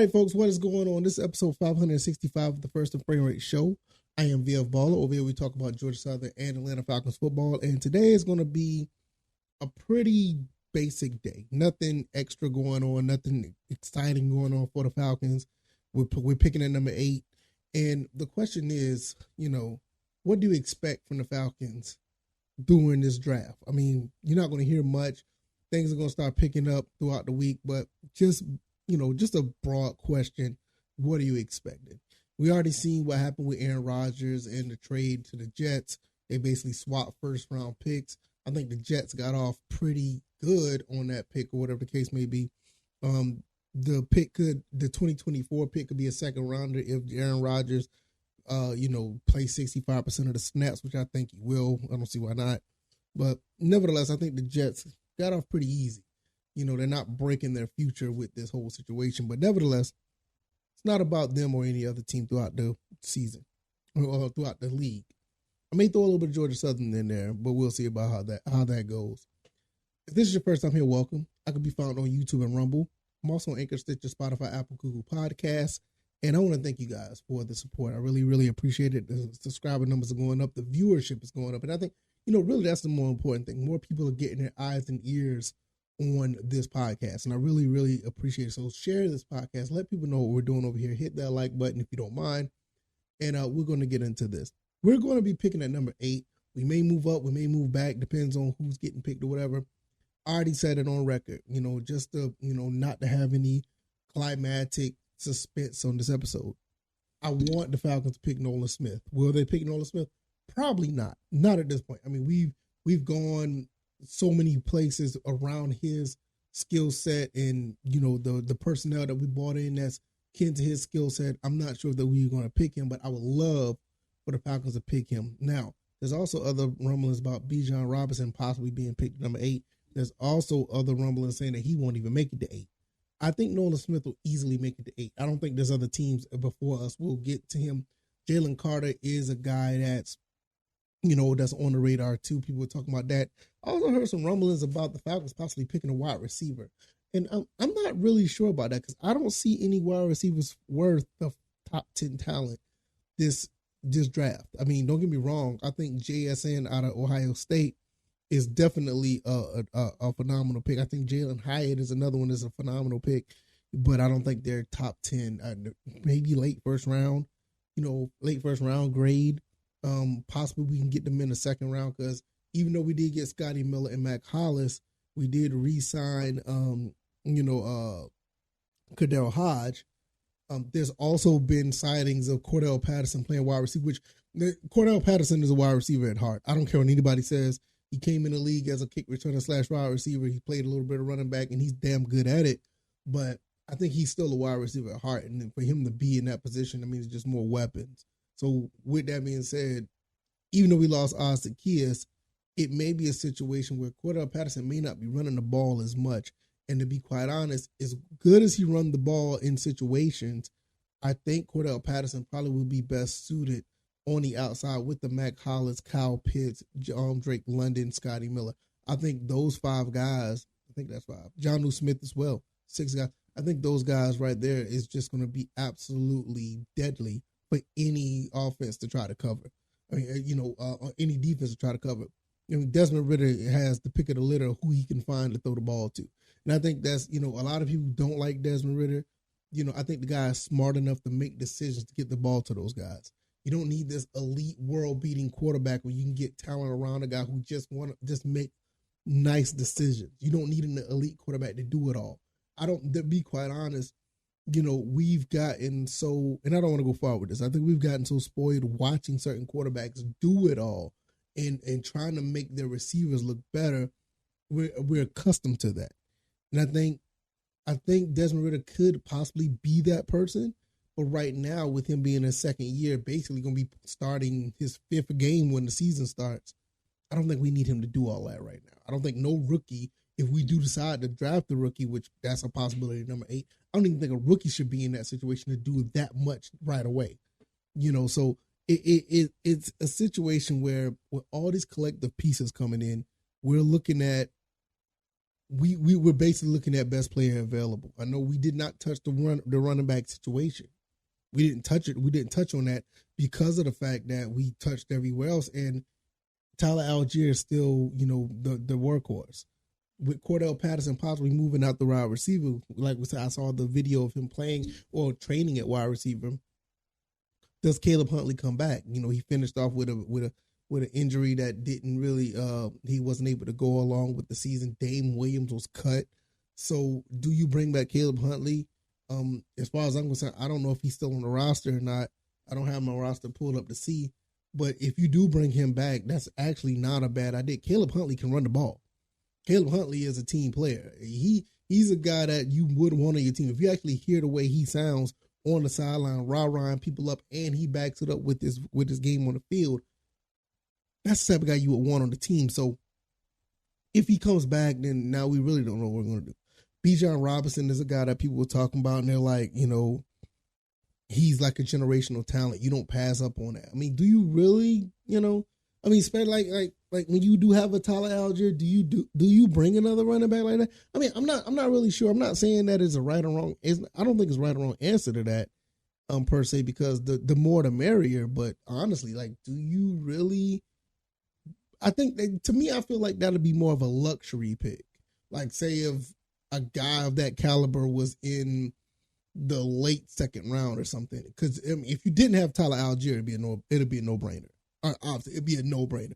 right, folks, what is going on? This is episode 565 of the First and Frame Rate Show. I am VF Baller. Over here, we talk about Georgia Southern and Atlanta Falcons football. And today is going to be a pretty basic day. Nothing extra going on, nothing exciting going on for the Falcons. We're picking at number 8. And the question is, what do you expect from the Falcons during this draft? I mean, you're not going to hear much. Things are going to start picking up throughout the week, but just a broad question. What are you expecting? We already seen what happened with Aaron Rodgers and the trade to the Jets. They basically swapped first round picks. I think the Jets got off pretty good on that pick or whatever the case may be. The 2024 pick could be a second rounder if Aaron Rodgers, plays 65% of the snaps, which I think he will. I don't see why not. But nevertheless, I think the Jets got off pretty easy. They're not breaking their future with this whole situation. But nevertheless, it's not about them or any other team throughout the season or throughout the league. I may throw a little bit of Georgia Southern in there, but we'll see about how that goes. If this is your first time here, welcome. I can be found on YouTube and Rumble. I'm also on Anchor, Stitcher, Spotify, Apple, Google Podcasts. And I want to thank you guys for the support. I really, really appreciate it. The subscriber numbers are going up. The viewership is going up. And I think, really that's the more important thing. More people are getting their eyes and ears on this podcast. And I really, really appreciate it. So share this podcast. Let people know what we're doing over here. Hit that like button if you don't mind. And we're going to get into this. We're going to be picking at number 8. We may move up. We may move back. Depends on who's getting picked or whatever. I already said it on record, just to, not to have any climatic suspense on this episode. I want the Falcons to pick Nolan Smith. Will they pick Nolan Smith? Probably not. Not at this point. I mean, we've gone so many places around his skill set and, the personnel that we brought in that's kin to his skill set. I'm not sure that we're going to pick him, but I would love for the Falcons to pick him. Now, there's also other rumblings about Bijan Robinson possibly being picked number 8. There's also other rumblings saying that he won't even make it to 8. I think Nolan Smith will easily make it to 8. I don't think there's other teams before us. We'll get to him. Jalen Carter is a guy that's, that's on the radar too. People are talking about that. I also heard some rumblings about the Falcons possibly picking a wide receiver. And I'm not really sure about that because I don't see any wide receivers worth the top 10 talent this draft. I mean, don't get me wrong. I think JSN out of Ohio State is definitely a phenomenal pick. I think Jalen Hyatt is another one that's a phenomenal pick, but I don't think they're top 10. Maybe late first round grade. Possibly we can get them in the second round because even though we did get Scotty Miller and Mac Hollis, we did re-sign, Cordell Hodge. There's also been sightings of Cordell Patterson playing wide receiver, which Cordell Patterson is a wide receiver at heart. I don't care what anybody says. He came in the league as a kick returner / wide receiver. He played a little bit of running back, and he's damn good at it. But I think he's still a wide receiver at heart. And for him to be in that position, I mean, it's just more weapons. So with that being said, even though we lost Oz Zaccheaus, it may be a situation where Cordell Patterson may not be running the ball as much. And to be quite honest, as good as he run the ball in situations, I think Cordell Patterson probably will be best suited on the outside with the Mac Hollins, Kyle Pitts, Drake London, Scotty Miller. I think those 5 guys, I think that's 5, Jonnu Smith as well, 6 guys. I think those guys right there is just going to be absolutely deadly for any offense to try to cover. I mean, any defense to try to cover. Desmond Ridder has the pick of the litter of who he can find to throw the ball to. And I think that's, a lot of people don't like Desmond Ridder. I think the guy is smart enough to make decisions to get the ball to those guys. You don't need this elite world-beating quarterback where you can get talent around a guy who just make nice decisions. You don't need an elite quarterback to do it all. To be quite honest, we've gotten so, and I don't want to go far with this. I think we've gotten so spoiled watching certain quarterbacks do it all and trying to make their receivers look better. We're accustomed to that. And I think Desmond Ridder could possibly be that person. But right now, with him being in his second year, basically going to be starting his 5th game when the season starts, I don't think we need him to do all that right now. I don't think no rookie, if we do decide to draft the rookie, which that's a possibility, number 8, I don't even think a rookie should be in that situation to do that much right away. So it's a situation where with all these collective pieces coming in, we're looking at we were basically looking at best player available. I know we did not touch the running back situation. We didn't touch it. We didn't touch on that because of the fact that we touched everywhere else. And Tyler Algier is still, the workhorse. With Cordell Patterson possibly moving out the wide receiver, like we said, I saw the video of him playing or training at wide receiver. Does Caleb Huntley come back? He finished off with an injury that didn't really, he wasn't able to go along with the season. Dame Williams was cut. So do you bring back Caleb Huntley? As far as I'm concerned, I don't know if he's still on the roster or not. I don't have my roster pulled up to see. But if you do bring him back, that's actually not a bad idea. Caleb Huntley can run the ball. Caleb Huntley is a team player. He's a guy that you would want on your team. If you actually hear the way he sounds on the sideline, rah-rahing people up, and he backs it up with his game on the field, that's the type of guy you would want on the team. So if he comes back, then now we really don't know what we're going to do. Bijan Robinson is a guy that people were talking about, and they're like, he's like a generational talent. You don't pass up on that. I mean, do you really, especially like when you do have a Tyler Algier, do you bring another running back like that? I mean, I'm not really sure. I'm not saying that is a right or wrong. I don't think it's right or wrong answer to that, per se, because the more the merrier. But honestly, like, do you really? I think that, to me, I feel like that'd be more of a luxury pick. Like, say if a guy of that caliber was in the late second round or something. Because if you didn't have Tyler Algier, it'd be a no-brainer. Obviously, it'd be a no-brainer.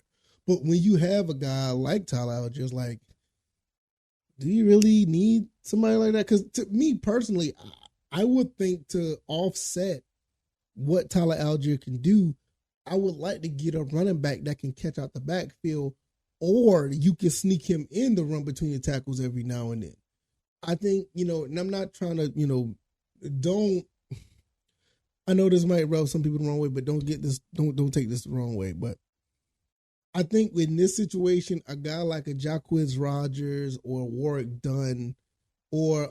But when you have a guy like Tyler Algier, it's like, do you really need somebody like that? Because to me personally, I would think to offset what Tyler Algier can do, I would like to get a running back that can catch out the backfield, or you can sneak him in the run between the tackles every now and then. I think, and I'm not trying to, I know this might rub some people the wrong way, but don't take this the wrong way. But I think in this situation, a guy like a Jacquizz Rodgers or Warwick Dunn or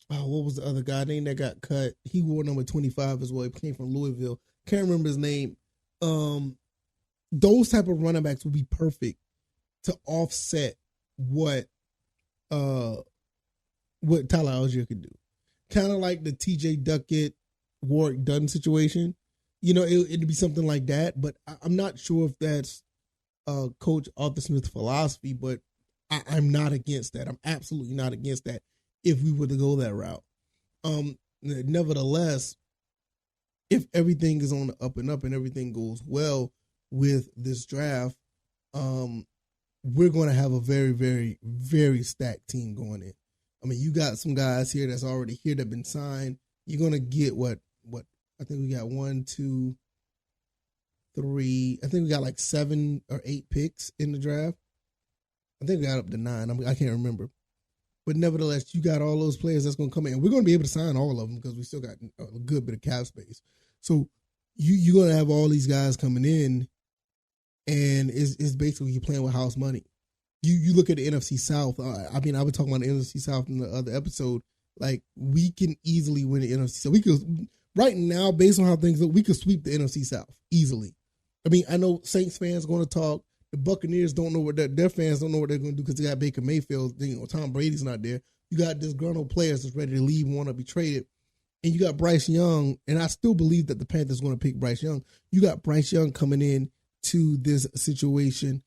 what was the other guy name that got cut? He wore number 25 as well. He came from Louisville. Can't remember his name. Those type of running backs would be perfect to offset what Tyler Algier could do. Kind of like the T.J. Duckett, Warwick Dunn situation. It'd be something like that, but I'm not sure if that's Coach Arthur Smith's philosophy, but I'm not against that. I'm absolutely not against that if we were to go that route. Nevertheless, if everything is on the up and up and everything goes well with this draft, we're going to have a very, very, very stacked team going in. I mean, you got some guys here that's already here that have been signed. You're going to get what I think we got 1, 2, 3. I think we got like 7 or 8 picks in the draft. I think we got up to 9. I can't remember. But nevertheless, you got all those players that's going to come in. And we're going to be able to sign all of them because we still got a good bit of cap space. So you're going to have all these guys coming in, and it's basically you're playing with house money. You look at the NFC South. I mean, I was talking about the NFC South in the other episode. Like, we can easily win the NFC South. We could, right now, based on how things look, we could sweep the NFC South easily. I mean, I know Saints fans going to talk. The Buccaneers don't know what their fans don't know what they're going to do because they got Baker Mayfield. Tom Brady's not there. You got disgruntled players that's ready to leave, want to be traded. And you got Bryce Young, and I still believe that the Panthers are going to pick Bryce Young. You got Bryce Young coming in to this situation,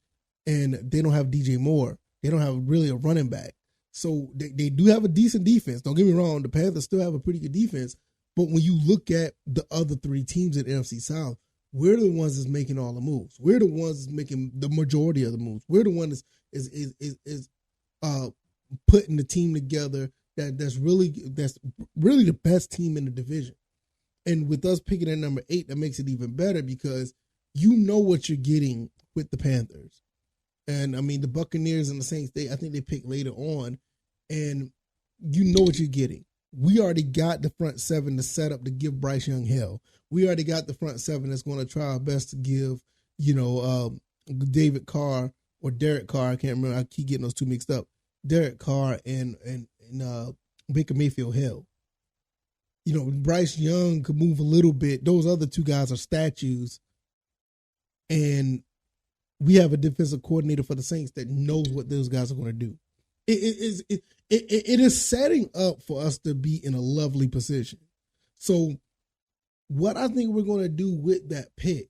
and they don't have DJ Moore. They don't have really a running back. So they do have a decent defense. Don't get me wrong. The Panthers still have a pretty good defense. But when you look at the other 3 teams in the NFC South, we're the ones that's making all the moves. We're the ones that's making the majority of the moves. We're the one that's is putting the team together that's really the best team in the division. And with us picking at number 8, that makes it even better because you know what you're getting with the Panthers. And I mean, the Buccaneers and the Saints, I think they pick later on, and you know what you're getting. We already got the front 7 to set up to give Bryce Young hell. We already got the front 7 that's going to try our best to give, David Carr or Derek Carr. I can't remember. I keep getting those two mixed up. Derek Carr and Baker Mayfield hell. Bryce Young could move a little bit. Those other 2 guys are statues. And we have a defensive coordinator for the Saints that knows what those guys are going to do. It is setting up for us to be in a lovely position. So what I think we're going to do with that pick,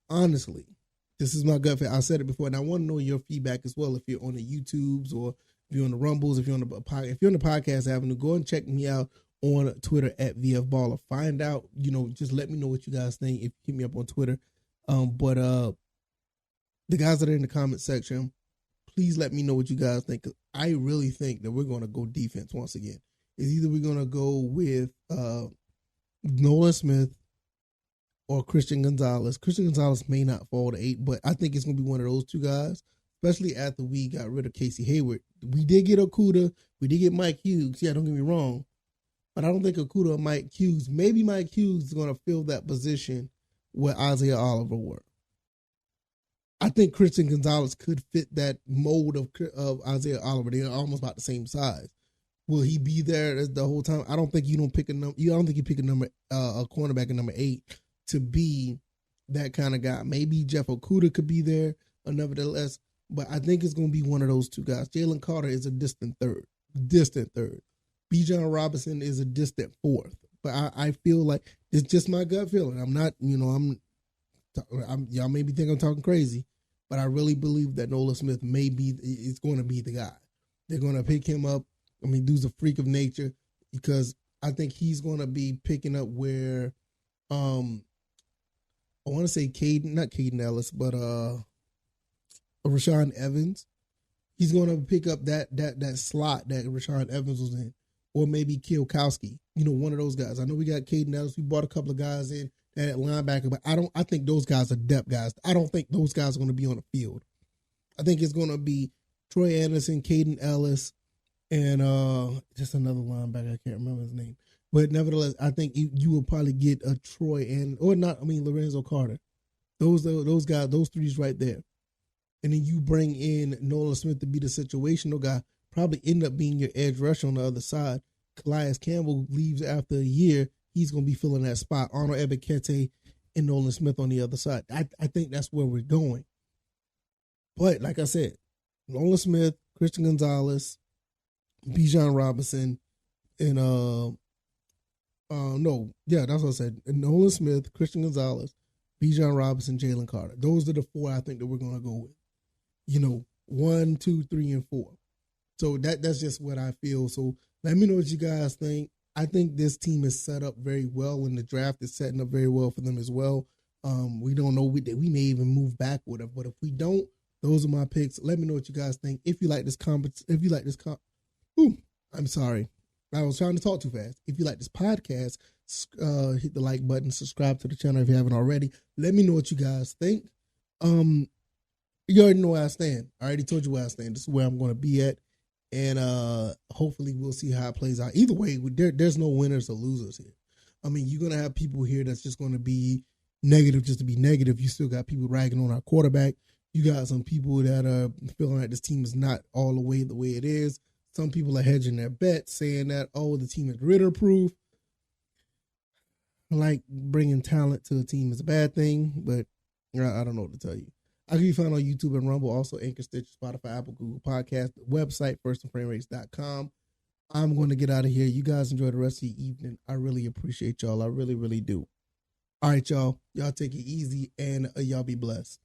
honestly, this is my gut feel. I said it before, and I want to know your feedback as well. If you're on the YouTubes or if you're on the Rumbles, if you're on the podcast avenue, go and check me out on Twitter at VFBaller. Find out, just let me know what you guys think if you hit me up on Twitter. But the guys that are in the comment section, please let me know what you guys think. Cause I really think that we're going to go defense once again. It's either we're going to go with Nolan Smith or Christian Gonzalez. Christian Gonzalez may not fall to 8, but I think it's going to be one of those two guys, especially after we got rid of Casey Hayward. We did get Okudah. We did get Mike Hughes. Yeah, don't get me wrong. But I don't think Okudah or Mike Hughes, maybe Mike Hughes is going to fill that position where Isaiah Oliver were. I think Christian Gonzalez could fit that mold of Isaiah Oliver. They're almost about the same size. Will he be there the whole time? I don't think you pick a cornerback at number 8 to be that kind of guy. Maybe Jeff Okudah could be there, nevertheless. But I think it's going to be one of those two guys. Jalen Carter is a distant third. Bijan Robinson is a distant 4th. But I feel like it's just my gut feeling. I'm not, y'all maybe think I'm talking crazy, but I really believe that Nolan Smith is going to be the guy. They're going to pick him up. I mean, dude's a freak of nature because I think he's going to be picking up where, I want to say not Caden Ellis, but Rashaan Evans. He's going to pick up that slot that Rashaan Evans was in, or maybe Kielkowski. One of those guys. I know we got Caden Ellis. We brought a couple of guys in at linebacker, but I think those guys are depth guys. I don't think those guys are going to be on the field. I think it's going to be Troy Anderson, Caden Ellis, and just another linebacker. I can't remember his name. But nevertheless, I think you will probably get a Lorenzo Carter. Those guys, those three's right there. And then you bring in Nolan Smith to be the situational guy, probably end up being your edge rusher on the other side. Calais Campbell leaves after a year. He's going to be filling that spot. Arnold Ebiketie and Nolan Smith on the other side. I think that's where we're going. But like I said, Nolan Smith, Christian Gonzalez, Bijan Robinson, and that's what I said. And Nolan Smith, Christian Gonzalez, Bijan Robinson, Jalen Carter. Those are the 4 I think that we're going to go with. 1, 2, 3, and 4. So that's just what I feel. So let me know what you guys think. I think this team is set up very well, and the draft is setting up very well for them as well. We don't know. We may even move back with it, but if we don't, those are my picks. Let me know what you guys think. If you like this I'm sorry. I was trying to talk too fast. If you like this podcast, hit the like button, subscribe to the channel if you haven't already. Let me know what you guys think. You already know where I stand. I already told you where I stand. This is where I'm going to be at. And hopefully we'll see how it plays out. Either way, there's no winners or losers here. I mean, you're going to have people here that's just going to be negative just to be negative. You still got people ragging on our quarterback. You got some people that are feeling like this team is not all the way it is. Some people are hedging their bets, saying that, the team is Ritter-proof. Like bringing talent to a team is a bad thing, but I don't know what to tell you. I can be found on YouTube and Rumble, also Anchor, Stitcher, Spotify, Apple, Google Podcast, the website, firstandframerates.com. I'm going to get out of here. You guys enjoy the rest of the evening. I really appreciate y'all. I really, really do. All right, y'all. Y'all take it easy, and y'all be blessed.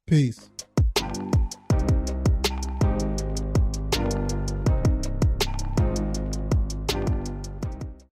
Peace.